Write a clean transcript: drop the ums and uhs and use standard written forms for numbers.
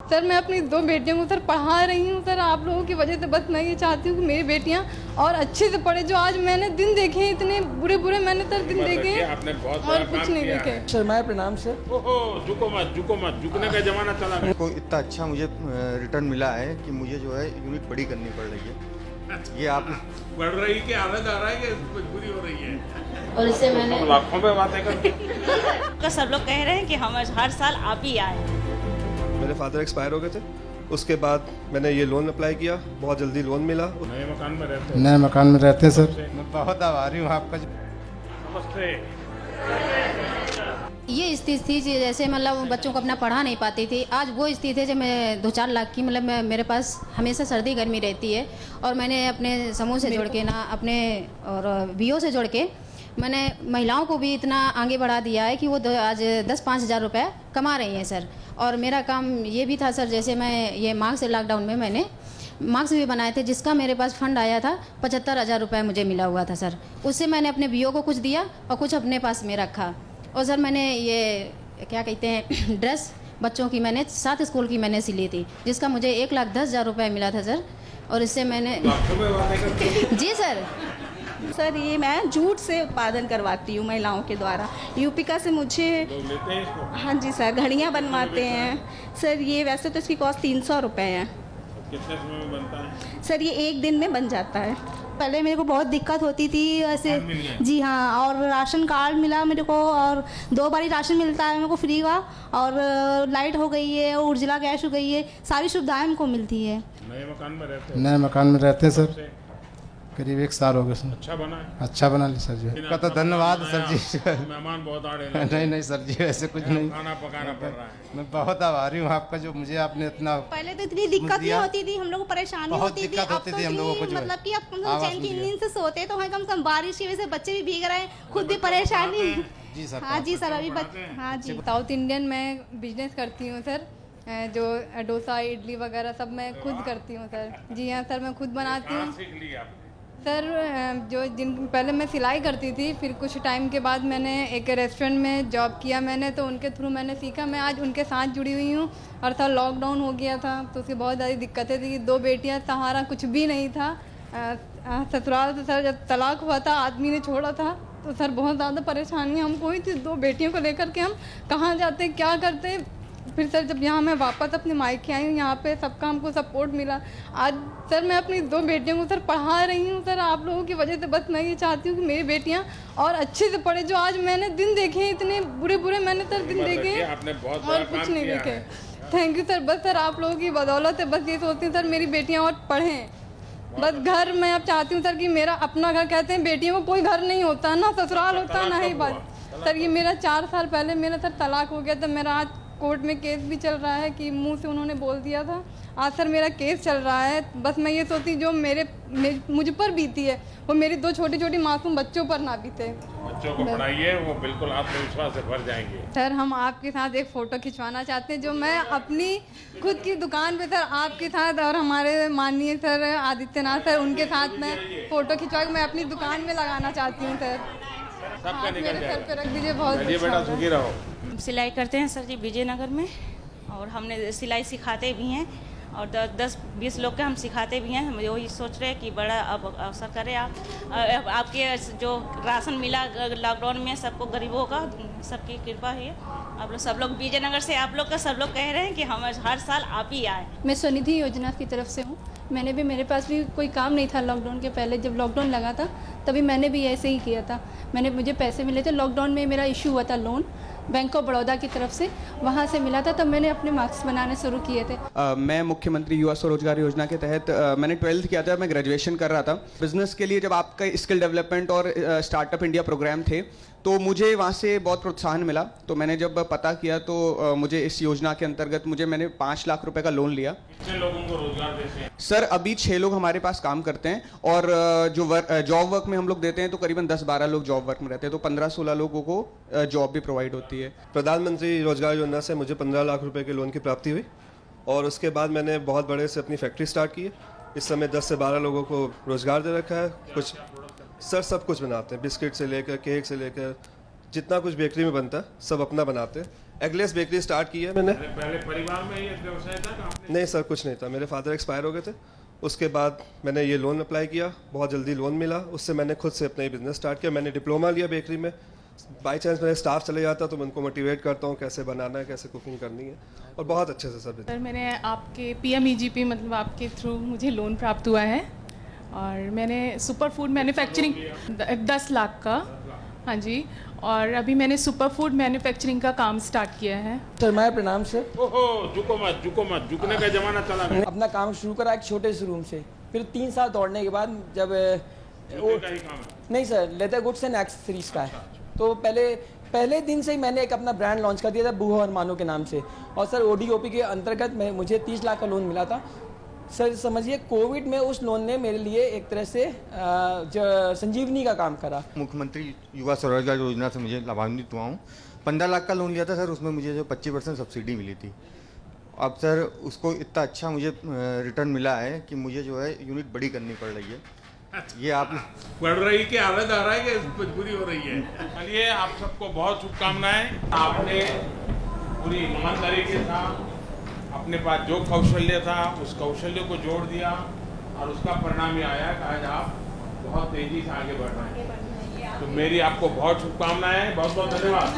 Sir मैं अपनी 2 बेटियों को सर पढ़ा रही हूँ सर, आप लोगों की वजह से बस मैं ये चाहती हूँ कि मेरी बेटियाँ और अच्छे से पढ़े। जो आज मैंने दिन देखे हैं, इतने बुरे बुरे मैंने सर दिन देखे हैं, आपने बहुत और कुछ नहीं देखे। शर्माए प्रणाम सर। ओहो, झुको मत, झुकने का जमाना चला गया। को इतना अच्छा मुझे रिटर्न मिला है कि मुझे जो है यूनिट बड़ी करनी पड़ रही है। ये आप बढ़ रही कि आनंद आ रहा है कि मजबूरी हो रही है? और इससे मैंने लाखों पे बातें करते का सब लोग कह रहे हैं कि हम हर साल आप ही आए। मेरे फादर एक्सपायर हो गए थे, उसके बाद मैंने ये लोन अप्लाई किया, बहुत जल्दी लोन मिला। नए मकान में रहते हैं। नए मकान में रहते हैं सर। मैं बहुत आभारी हूँ आपका। नमस्ते। ये स्थिति थी कि जैसे मतलब बच्चों को अपना पढ़ा नहीं पाती थी। आज वो स्थिति है जब मैं 2-4 लाख की मतलब मेरे पास हमेशा सर्दी गर्मी रहती है, और मैंने अपने समूह से जोड़ के ना अपने और बीओ से जोड़ के मैंने महिलाओं को भी इतना आगे बढ़ा दिया है कि वो आज 10-5 हज़ार रुपये कमा रही हैं सर। और मेरा काम ये भी था सर, जैसे मैं ये मास्क लॉकडाउन में मैंने मास्क भी बनाए थे, जिसका मेरे पास फंड आया था 75,000 रुपये मुझे मिला हुआ था सर। उससे मैंने अपने बीओ को कुछ दिया और कुछ अपने पास में रखा। और सर मैंने ये क्या कहते हैं ड्रेस बच्चों की मैंने 7 स्कूल की मैंने सिली थी, जिसका मुझे 1,10,000 रुपये मिला था सर। और इससे मैंने जी सर ये मैं जूट से उत्पादन करवाती हूँ महिलाओं के द्वारा। यूपिका से मुझे लेते हैं इसको। हाँ जी सर, घड़ियाँ बनवाते हैं सर। ये वैसे तो इसकी कॉस्ट 300 रुपये है कितने समय में बनता है? सर। ये 1 दिन में बन जाता है। पहले मेरे को बहुत दिक्कत होती थी ऐसे। जी हाँ, और राशन कार्ड मिला मेरे को, और 2 बारी राशन मिलता है मेरे को फ्री का, और लाइट हो गई है, उज्ज्वला गैस हो गई है, सारी सुविधाएं हमको मिलती है। नए मकान में रहते हैं। नए मकान में रहते हैं सर। करीब 1 साल हो गए सर। अच्छा बना है। अच्छा बना ली सर जी। का तो धन्यवाद सर जी। मेहमान बहुत आ रहे हैं। नहीं सर जी, ऐसे कुछ नहीं। खाना पकाना पड़ रहा है। मैं बहुत आभारी हूँ आपका, जो मुझे आपने इतना पहले तो इतनी दिक्कत नहीं होती थी, हम लोग को परेशानी बहुत होती थी। दिक्कत होती थी हम लोगों को, जो है मतलब कि अब हम आवाज़ चैन की मिल गया। नींद से सोते तो हैं, कम से कम बारिश की वजह से बच्चे भी भीग रहे हैं, खुद भी परेशानी। जी सर। हाँ जी सर, अभी हाँ जी। साउथ इंडियन मैं बिजनेस करती हूँ सर, जो डोसा इडली वगैरह सब मैं खुद करती हूँ सर। जी हाँ सर, मैं खुद बनाती हूँ सीख लिया आपने। सर। जो जिन पहले मैं सिलाई करती थी, फिर कुछ टाइम के बाद मैंने एक रेस्टोरेंट में जॉब किया मैंने, तो उनके थ्रू मैंने सीखा। मैं आज उनके साथ जुड़ी हुई हूँ। और सर लॉकडाउन हो गया था तो उसकी बहुत ज़्यादा दिक्कतें थी। 2 बेटियाँ, सहारा कुछ भी नहीं था। ससुराल से सर जब तलाक हुआ था, आदमी ने छोड़ा था, तो सर बहुत ज़्यादा परेशानी हमको हुई थी। 2 बेटियों को लेकर के हम कहाँ जाते, क्या करते। फिर सर जब यहाँ मैं वापस अपने मायके आई हूँ, यहाँ पे सबका हमको सपोर्ट मिला। आज सर मैं अपनी 2 बेटियों को सर पढ़ा रही हूँ सर, आप लोगों की वजह से बस मैं ये चाहती हूँ कि मेरी बेटियाँ और अच्छे से पढ़े। जो आज मैंने दिन देखे हैं, इतने बुरे बुरे मैंने सर दिन देखे हैं, आपने बहुत और कुछ नहीं देखे। Thank you sir. बस सर आप लोगों की बदौलत है, बस ये सोचती हूँ सर मेरी बेटियाँ और पढ़ें। बस घर मैं अब चाहती हूँ सर कि मेरा अपना घर, कहते हैं बेटियों को कोई घर नहीं होता, ना ससुराल होता, ना ही बात। सर ये मेरा 4 साल पहले मेरा सर तलाक हो गया था। मेरा आज कोर्ट में केस भी चल रहा है कि मुंह से उन्होंने बोल दिया था। आज सर मेरा केस चल रहा है। बस मैं ये सोचती जो मुझ पर बीती है, वो मेरी 2 छोटी छोटी मासूम बच्चों पर ना बीते। बच्चों को पढ़ाइए, वो बिल्कुल आत्मविश्वास से भर जाएंगे। सर हम आपके साथ एक फ़ोटो खिंचवाना चाहते हैं, जो मैं अपनी खुद की दुकान पे सर आपके साथ और हमारे माननीय सर आदित्यनाथ सर, उनके साथ मैं फ़ोटो खिंचवा के मैं अपनी दुकान में लगाना चाहती हूँ सर। सबका निकल मेरे सर जाएगा। पे रख दीजिए। बहुत चलिए बेटा, सुखी रहो। सिलाई करते हैं सर जी विजयनगर में, और हमने सिलाई सिखाते भी हैं, और 10-20 लोग के हम सिखाते भी हैं। हम वही सोच रहे हैं कि बड़ा अब अवसर करें आपके जो राशन मिला लॉकडाउन में सबको, गरीबों का सबकी कृपा है। आप लोग सब लोग विजयनगर से, आप लोग का सब लोग कह रहे हैं कि हम हर साल आप ही आए। मैं स्वनिधि योजना की तरफ से हूँ। मेरे पास भी कोई काम नहीं था लॉकडाउन के पहले। जब लॉकडाउन लगा था तभी मैंने भी ऐसे ही किया था। मुझे पैसे मिले थे लॉकडाउन में, मेरा इशू हुआ था लोन बैंक ऑफ बड़ौदा की तरफ से, वहाँ से मिला था, तब मैंने अपने मार्क्स बनाने शुरू किए थे। मैं मुख्यमंत्री युवा स्वरोजगार योजना के तहत मैंने 12th किया था, मैं ग्रेजुएशन कर रहा था। बिजनेस के लिए जब आपका स्किल डेवलपमेंट और स्टार्टअप इंडिया प्रोग्राम थे, तो मुझे वहाँ से बहुत प्रोत्साहन मिला। तो मैंने जब पता किया तो मुझे इस योजना के अंतर्गत मैंने 5 लाख रुपए का लोन लिया। कितने लोगों को रोजगार देते हैं? सर अभी 6 लोग हमारे पास काम करते हैं, और जो जॉब वर्क में हम लोग देते हैं तो करीबन 10-12 लोग जॉब वर्क में रहते हैं, तो 15-16 लोगों को जॉब भी प्रोवाइड होती है। प्रधानमंत्री रोजगार योजना से मुझे 15 लाख रुपए के लोन की प्राप्ति हुई, और उसके बाद मैंने बहुत बड़े से अपनी फैक्ट्री स्टार्ट की है। इस समय 10 से 12 लोगों को रोजगार दे रखा है। कुछ सर सब कुछ बनाते हैं, बिस्किट से लेकर केक से लेकर जितना कुछ बेकरी में बनता है सब अपना बनाते हैं। एगलेस बेकरी स्टार्ट की है मैंने। पहले परिवार में ये व्यवसाय था कि आपने? नहीं सर, कुछ नहीं था। मेरे फादर एक्सपायर हो गए थे, उसके बाद मैंने ये लोन अप्लाई किया, बहुत जल्दी लोन मिला, उससे मैंने खुद से अपना ही बिज़नेस स्टार्ट किया। मैंने डिप्लोमा लिया बेकरी में। बाई चांस मेरे स्टाफ चले जाता तो मैं उनको मोटिवेट करता हूँ कैसे बनाना है, कैसे कुकिंग करनी है, और बहुत अच्छे से सर मैंने आपके PMEGP मतलब आपके थ्रू मुझे लोन प्राप्त हुआ है और मैंने सुपर फूड मैन्युफैक्चरिंग 10 लाख का, हाँ जी, और अभी मैंने सुपर फूड मैन्युफैक्चरिंग का काम स्टार्ट किया है। सर मैं प्रणाम सर। ओहो, झुको मत, झुकने का जमाना चला गया। अपना काम शुरू करा एक छोटे से रूम से, फिर 3 साल दौड़ने के बाद जब का ही काम है? नहीं sir, leather goods and accessories का है। तो पहले दिन से ही मैंने एक अपना ब्रांड लॉन्च कर दिया था बूहो अरमानो के नाम से, और सर ODOP के अंतर्गत मुझे 30 लाख का लोन मिला था। सर समझिए कोविड में उस लोन ने मेरे लिए एक तरह से संजीवनी का काम करा। मुख्यमंत्री युवा स्वरोजगार योजना से मुझे लाभान्वित हुआ हूँ। 15 लाख का लोन लिया था सर, उसमें मुझे जो 25% सब्सिडी मिली थी। अब सर उसको इतना अच्छा मुझे रिटर्न मिला है कि मुझे जो है यूनिट बड़ी करनी पड़ रही है। ये आप बढ़ रही कि आवेद आ रहा है कि मजबूरी हो रही है? चलिए, आप सबको बहुत शुभकामनाएं। आपने पूरी ईमानदारी के साथ अपने पास जो कौशल्य था उस कौशल्य को जोड़ दिया और उसका परिणाम ये आया कि आज आप बहुत तेजी से आगे बढ़ रहे हैं। तो मेरी आपको बहुत शुभकामनाएं, बहुत बहुत धन्यवाद।